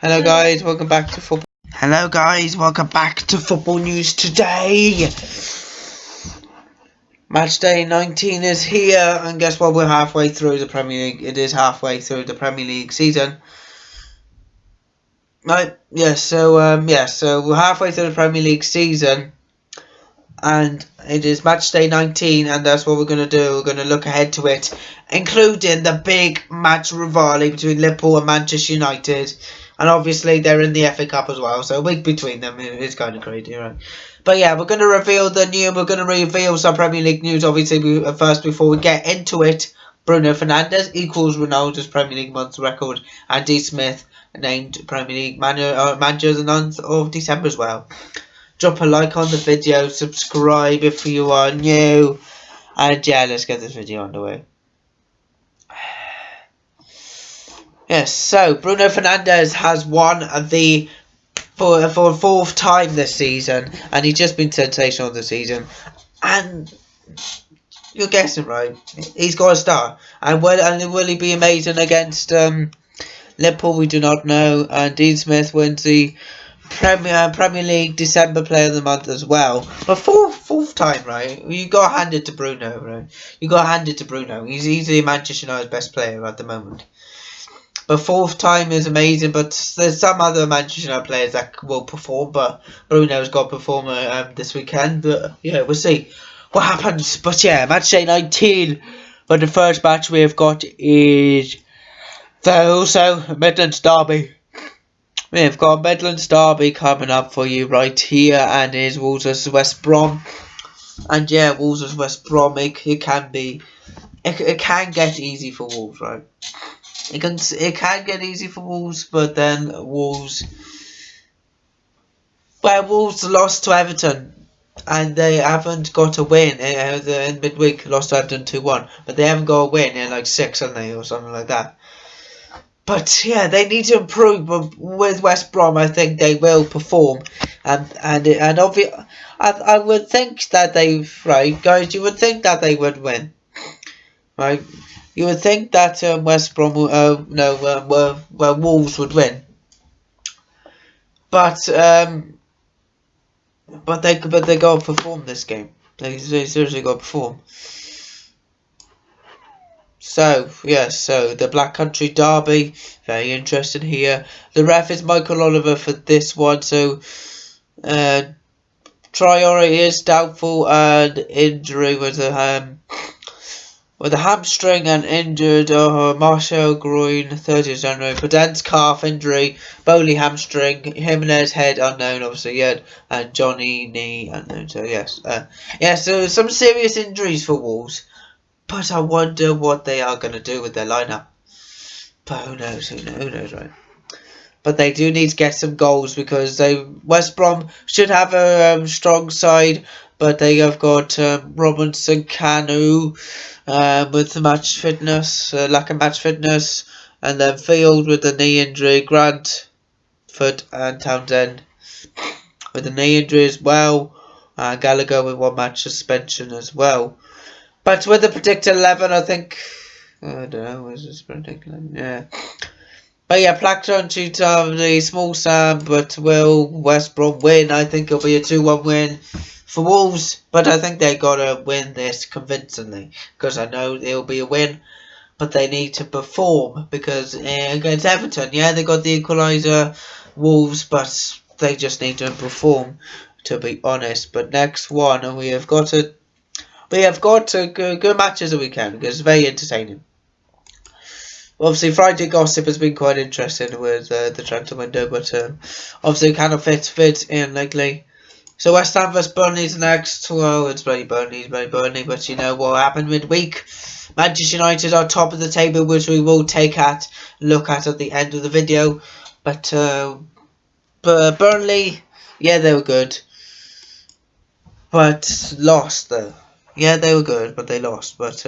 Hello guys, welcome back to football. Hello guys, welcome back to football news today. Matchday 19 is here, and guess what? We're halfway through the Premier League. It is halfway through the Premier League season. Right? Yeah. So we're halfway through the Premier League season, and it is Matchday 19, and that's what we're gonna do. We're gonna look ahead to it, including the big match rivalry between Liverpool and Manchester United. And obviously they're in the FA Cup as well, so a week between them is kind of crazy, right? But yeah, we're going to reveal some Premier League news, obviously, first before we get into it. Bruno Fernandes equals Ronaldo's Premier League months record, and D. Smith named Premier League manager of the 9th of December as well. Drop a like on the video, subscribe if you are new, and yeah, let's get this video underway. Yes, so Bruno Fernandes has won for a fourth time this season, and he's just been sensational this season. And you're guessing right, he's got a star. And will he be amazing against Liverpool? We do not know. And Dean Smith wins the Premier League December Player of the Month as well. But fourth time, right? You got to hand it to Bruno, right? You got to hand it to Bruno. He's easily Manchester United's best player at the moment. But fourth time is amazing, but there's some other Manchester United players that will perform, but Bruno's got to perform this weekend. But yeah, we'll see what happens. But yeah, Matchday 19. But the first match we have got is also Midlands Derby. We've got Midlands Derby coming up for you right here, and is Wolves vs West Brom. And yeah, Wolves vs West Brom, it can get easy for Wolves, right? It can get easy for Wolves, but then Wolves lost to Everton, and they haven't got a win in midweek. Lost to Everton 2-1, but they haven't got a win in like 6, haven't they, or something like that. But yeah, they need to improve. But with West Brom, I think they will perform, and obviously, I would think that guys. You would think that they would win, right? You would think that West Brom, Wolves would win, but they got to perform this game. They seriously got to perform. So yes, so the Black Country Derby, very interesting here. The ref is Michael Oliver for this one. So Traore is doubtful and injury with a hamstring and injured. Martial groin, 30th January. Pedant's calf injury. Bowley hamstring. Jimenez head unknown, obviously yet. And Johnny knee unknown. So yes, so some serious injuries for Wolves. But I wonder what they are going to do with their lineup. But who knows? Who knows, right? But they do need to get some goals because West Brom should have a strong side, but they have got Robinson, Kanu with match fitness, lack of match fitness, and then Field with the knee injury, Grant, Foot, and Townsend with the knee injury as well, Gallagher with 1 match suspension as well. But with the predicted 11, I think, I don't know, where's this predicted 11? Yeah. But yeah, Blackstone shoots the small Sam, but will West Brom win? I think it'll be a 2-1 win for Wolves, but I think they gotta win this convincingly, because I know it'll be a win, but they need to perform, because against Everton, yeah, they got the equaliser, Wolves, but they just need to perform, to be honest. But next one, and we have got good matches that we can, because it's very entertaining. Obviously, Friday gossip has been quite interesting with the transfer window, but obviously kind of fit in lately. So West Ham vs Burnley's next. Well, it's very Burnley, but you know what happened midweek. Manchester United are top of the table, which we will look at the end of the video. But Burnley, yeah, they were good, but lost though. Yeah, they were good, but they lost. But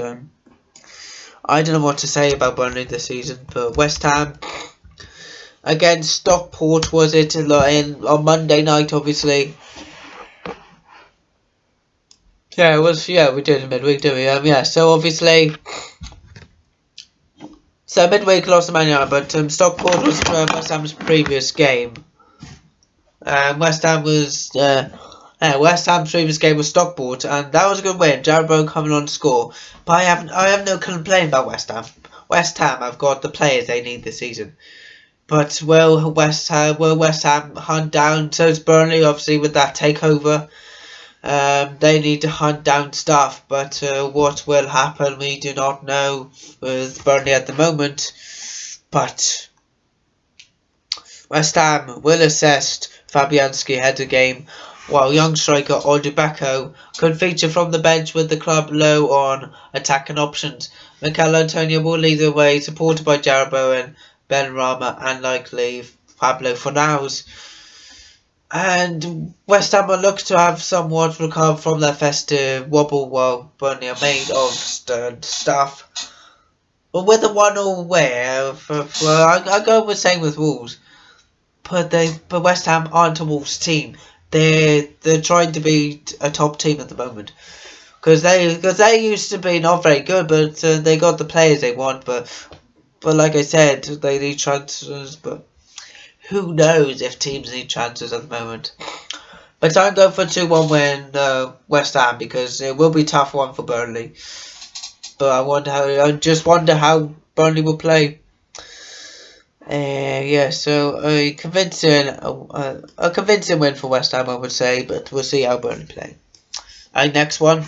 I don't know what to say about Burnley this season. But West Ham against Stockport, was it on Monday night? Obviously, yeah, it was. Yeah, we did in midweek, didn't we? Yeah. So obviously, So midweek lost to Man United, but Stockport was West Ham's previous game. West Ham's previous game was Stockport, and that was a good win. Jarrod Bowen coming on to score. But I have no complaint about West Ham. West Ham have got the players they need this season. But will West Ham hunt down? So it's Burnley, obviously, with that takeover. They need to hunt down stuff, but what will happen we do not know with Burnley at the moment. But West Ham will assess Fabianski header game, while young striker Odubeko could feature from the bench with the club low on attacking options. Mikel Antonio will lead the way, supported by Jarrod Bowen, Ben Rama and likely Pablo Fornals. And West Ham will look to have somewhat recovered from their festive wobble while Burnley are made of stuff. But with a 1-1 win, I go with same with Wolves. But West Ham aren't a Wolves team. They're trying to be a top team at the moment. Because they used to be not very good, but they got the players they want. But like I said, they need transfers. But who knows if teams need transfers at the moment. But I'm going for a 2-1 win West Ham, because it will be a tough one for Burnley. But I just wonder how Burnley will play. Yeah, so a convincing win for West Ham, I would say, but we'll see how Burnley play. Next one.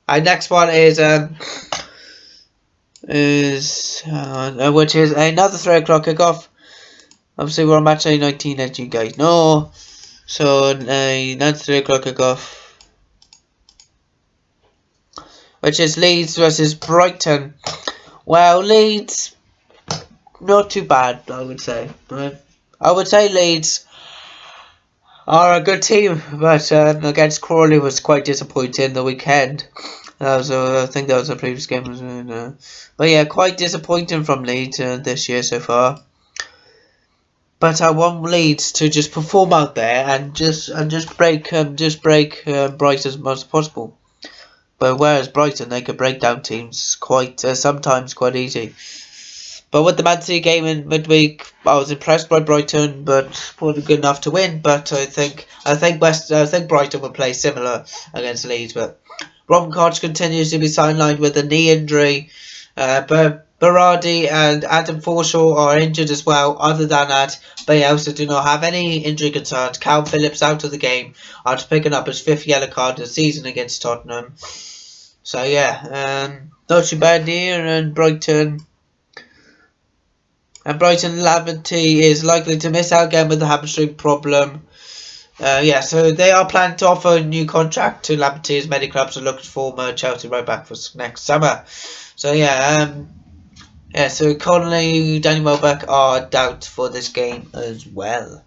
Next one is which is another 3 o'clock kickoff. Obviously, we're on Matchday 19, as you guys know. So another 3 o'clock kickoff, which is Leeds versus Brighton. Well, Leeds, not too bad, I would say. I would say Leeds are a good team, but against Crawley was quite disappointing the weekend. I think that was the previous game. But yeah, quite disappointing from Leeds this year so far. But I want Leeds to just perform out there and just break Brighton as much as possible. But whereas Brighton, they could break down teams quite sometimes quite easy. But with the Man City game in midweek, I was impressed by Brighton, but wasn't good enough to win. But I think Brighton will play similar against Leeds. But Robin Koch continues to be sidelined with a knee injury. Berardi and Adam Forshaw are injured as well. Other than that, they also do not have any injury concerns. Cal Phillips out of the game after picking up his 5th yellow card of the season against Tottenham. So yeah, not too bad here. And Brighton Laverty is likely to miss out again with the hamstring problem. Yeah, so they are planning to offer a new contract to Laverty, as many clubs are looking for former Chelsea right back for next summer. So yeah, so Connolly, Danny Welbeck are doubt for this game as well.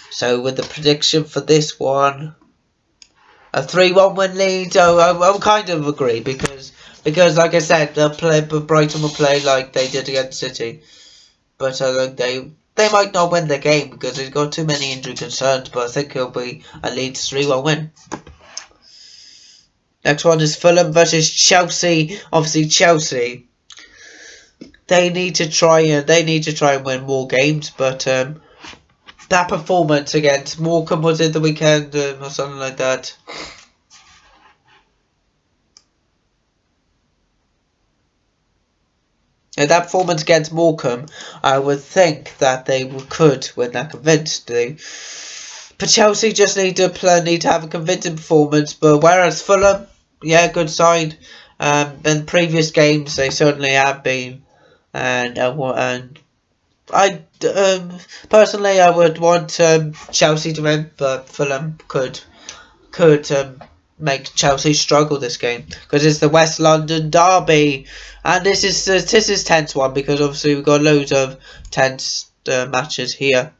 So with the prediction for this one, a 3-1 win lead. I kind of agree because like I said, Brighton will play like they did against City, but I think they might not win the game because they've got too many injury concerns. But I think it'll be a Leeds 3-1 win. Next one is Fulham versus Chelsea. Obviously, Chelsea, they need to try and win more games, but that performance against Morecambe was it the weekend or something like that. That performance against Morecambe, I would think that they could win that convincingly. But Chelsea just need to have a convincing performance. But whereas Fulham, yeah, good side. In previous games they certainly have been, and I personally I would want Chelsea to win, but Fulham could make Chelsea struggle this game because it's the West London derby, and this is tense one because obviously we've got loads of tense matches here.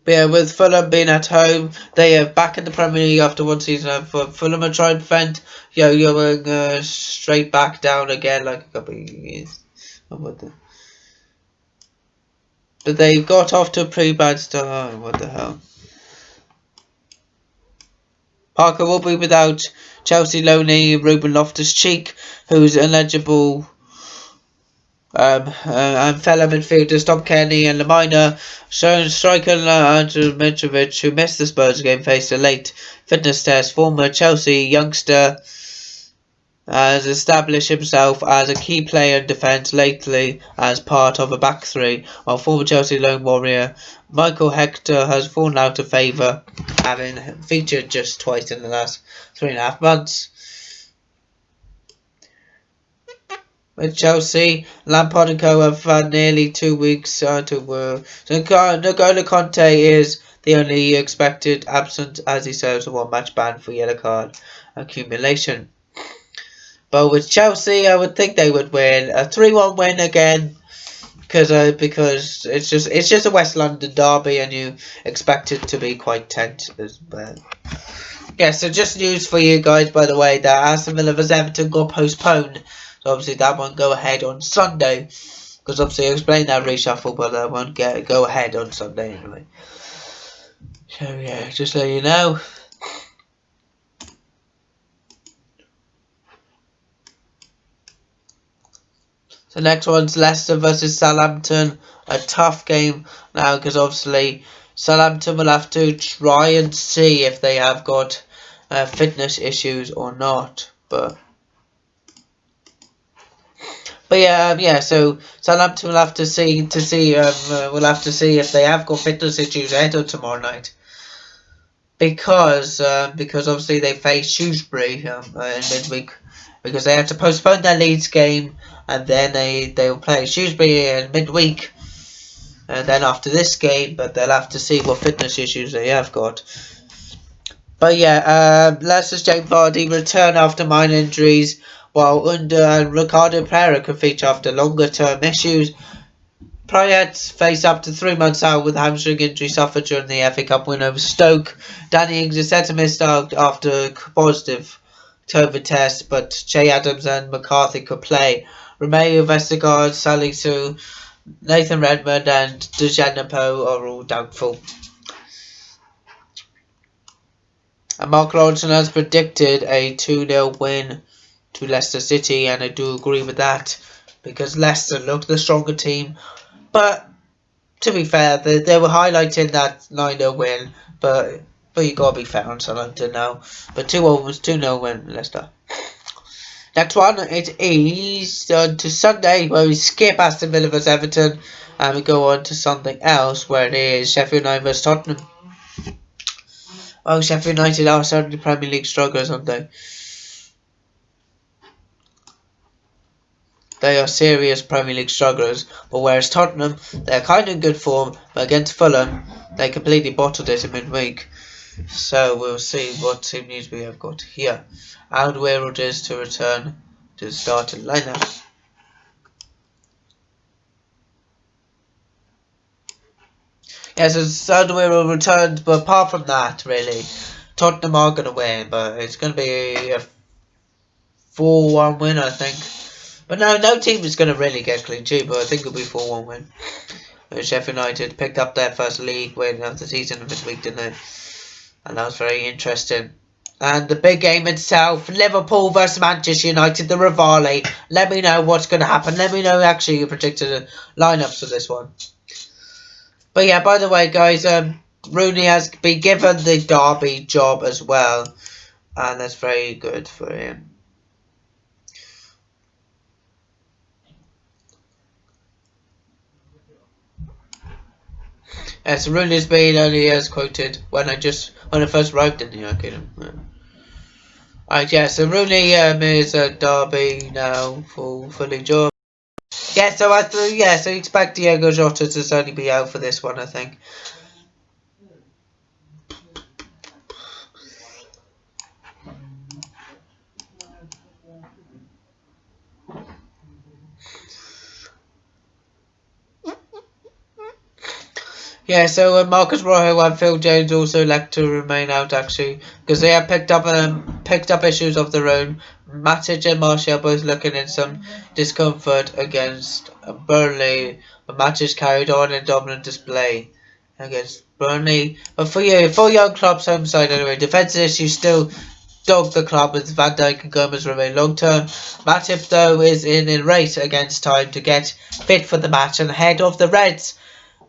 But yeah, with Fulham being at home, they are back in the Premier League after one season. Fulham are trying to prevent yo-yoing straight back down again like a couple of years. But they got off to a pretty bad start. Oh, what the hell? Parker will be without Chelsea loanee Ruben Loftus-Cheek, who's ineligible. And fellow midfielders Tom Kenny and Lemina, showing striker Andrew Mitrovic, who missed the Spurs game, faced a late fitness test. Former Chelsea youngster has established himself as a key player in defence lately as part of a back three, while former Chelsea lone warrior Michael Hector has fallen out of favour, having featured just twice in the last 3.5 months. With Chelsea, Lampard and co have had nearly 2 weeks to work. So N'Golo Conte is the only expected absent as he serves a one-match ban for yellow card accumulation. But with Chelsea, I would think they would win a 3-1 win again, because it's just a West London derby, and you expect it to be quite tense as well. Yeah, so just news for you guys, by the way, that Aston Villa vs Everton got postponed. So obviously that won't go ahead on Sunday, because obviously I explained that reshuffle, but that won't go ahead on Sunday anyway. So yeah, just so you know. So next one's Leicester versus Southampton. A tough game now, because obviously Southampton will have to try and see if they have got fitness issues or not. But yeah. So Southampton will have to see we'll have to see if they have got fitness issues ahead of tomorrow night. Because obviously they face Shrewsbury in midweek, because they had to postpone their Leeds game, and then they will play Shrewsbury in midweek, and then after this game, but they'll have to see what fitness issues they have got. But yeah, Leicester's James Vardy return after minor injuries, while Under and Ricardo Pereira could feature after longer term issues. Prayet faced up to 3 months out with hamstring injury suffered during the FA Cup win over Stoke. Danny Ings is set to miss out after a positive COVID test, but Che Adams and McCarthy could play. Romeo Vestergaard, Salisu, Nathan Redmond and Dejanepo are all doubtful. And Mark Lawrenson has predicted a 2-0 win to Leicester City, and I do agree with that, because Leicester looked the stronger team. But to be fair, they were highlighting that 9-0 win, but you gotta be fair on Southampton now. But 2-0 was 2-0 win, Leicester. Next one, it is on to Sunday, where we skip Aston Villa vs Everton, and we go on to something else, where it is Sheffield United vs Tottenham. Oh, Sheffield United are certainly Premier League strugglers, aren't they? They are serious Premier League strugglers, but whereas Tottenham, they're kind of in good form, but against Fulham, they completely bottled it in midweek. So we'll see what team news we have got here. Alderweireld is to return to the starting lineup. Yes, Alderweireld returned, but apart from that, really, Tottenham are going to win, but it's going to be a 4-1 win, I think. But no team is going to really get clean sheet, but I think it'll be 4-1 win. Sheffield United picked up their first league win of the season midweek, didn't they? And that was very interesting. And the big game itself, Liverpool versus Manchester United, the Rivale. Let me know what's going to happen. Let me know actually your predicted lineups for this one. But yeah, by the way, guys, Rooney has been given the Derby job as well, and that's very good for him. So Rooney's been only as quoted when I first arrived in the United Kingdom. Yeah, so Rooney is a Derby now fully job. Yeah, so expect Diego Jota to certainly be out for this one, I think. Yeah, so Marcus Rojo and Phil Jones also elect to remain out actually because they have picked up issues of their own. Matic and Martial both looking in some discomfort against Burnley, but Matic carried on in dominant display against Burnley. But for young Klopp's home side anyway, defensive issues still dog the club with Van Dijk and Gomez remain long term. Matip though is in a race against time to get fit for the match and ahead of the Reds.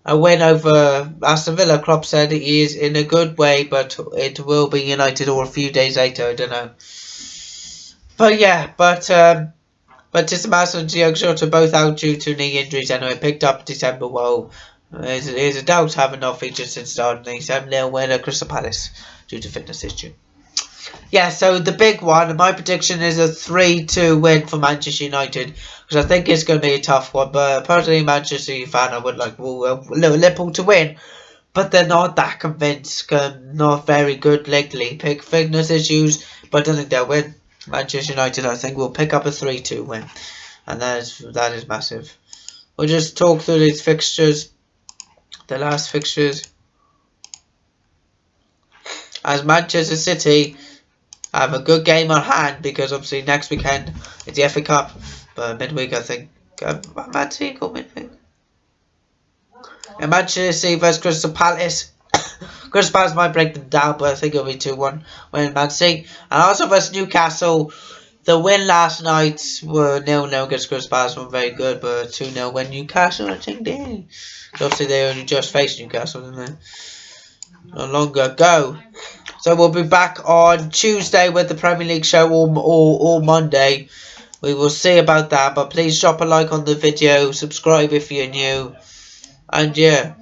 A win over Aston Villa, Klopp said he is in a good way, but it will be United or a few days later, I don't know. But yeah, but Tismaus and Thiago Jota both out due to knee injuries anyway, picked up December. Well, there's a doubt having not featured since starting the 7-0 win at Crystal Palace due to fitness issue. Yeah, so the big one, my prediction is a 3-2 win for Manchester United, because I think it's going to be a tough one, but personally, Manchester United fan, I would like Liverpool to win, but they're not that convinced, not very good lately, pick fitness issues, but I don't think they'll win. Manchester United, I think, will pick up a 3-2 win, and that is massive. We'll just talk through these fixtures, the last fixtures, as Manchester City have a good game on hand because obviously next weekend it's the FA Cup, but midweek I think Man City or midweek. And Manchester City vs Crystal Palace. Crystal Palace might break them down, but I think it'll be 2-1 win Man City. And also vs Newcastle. The win last night were 0-0 against Crystal Palace, were very good, but 2-0 win Newcastle. I think obviously they only just faced Newcastle, didn't they? Not long ago. So we'll be back on Tuesday with the Premier League show or Monday. We will see about that. But please drop a like on the video. Subscribe if you're new. And yeah.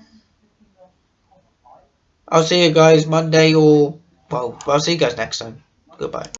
I'll see you guys Monday or... Well, I'll see you guys next time. Goodbye.